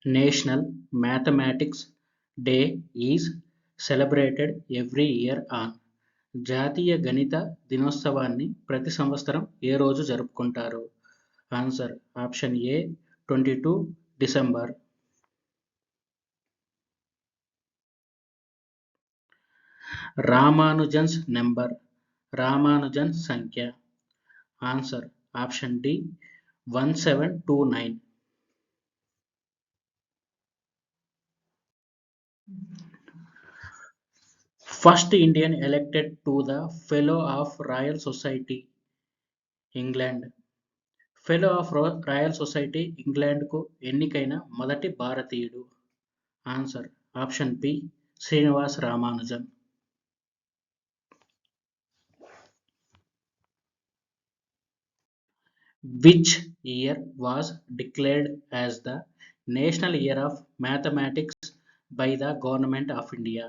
National mathematics day is celebrated every year on. జాతీయ గణిత దినోత్సవాన్ని ప్రతి సంవత్సరం ఏ రోజు జరుపుకుంటారు? Answer option A 22 December. Ramanujan's number, Ramanujan సంఖ్య. Answer option D 1729. First Indian elected to the fellow of Royal Society England. Fellow of Royal Society ఇంగ్లాండ్కు ఎన్నికైన మొదటి భారతీయుడు? Answer option B Srinivas Ramanujan. Which year was declared as the National Year of Mathematics by the Government of India?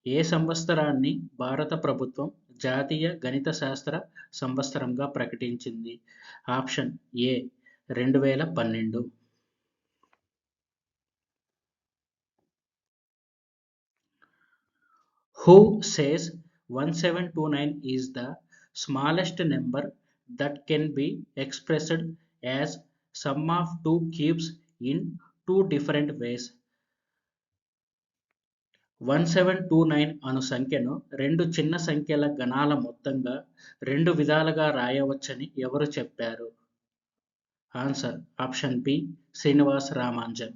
ఏ సంవత్సరాన్ని భారత ప్రభుత్వం జాతీయ గణిత శాస్త్ర సంవత్సరంగా ప్రకటించింది? Option A 2012. Who says 1729 is the smallest number that can be expressed as sum of two cubes in two different ways? 1729 అను సంఖ్యను రెండు చిన్న సంఖ్యల గణాల మొత్తంగా రెండు విధాలుగా రాయవచ్చని ఎవరు చెప్పారు? Answer option B Srinivas Ramanujan.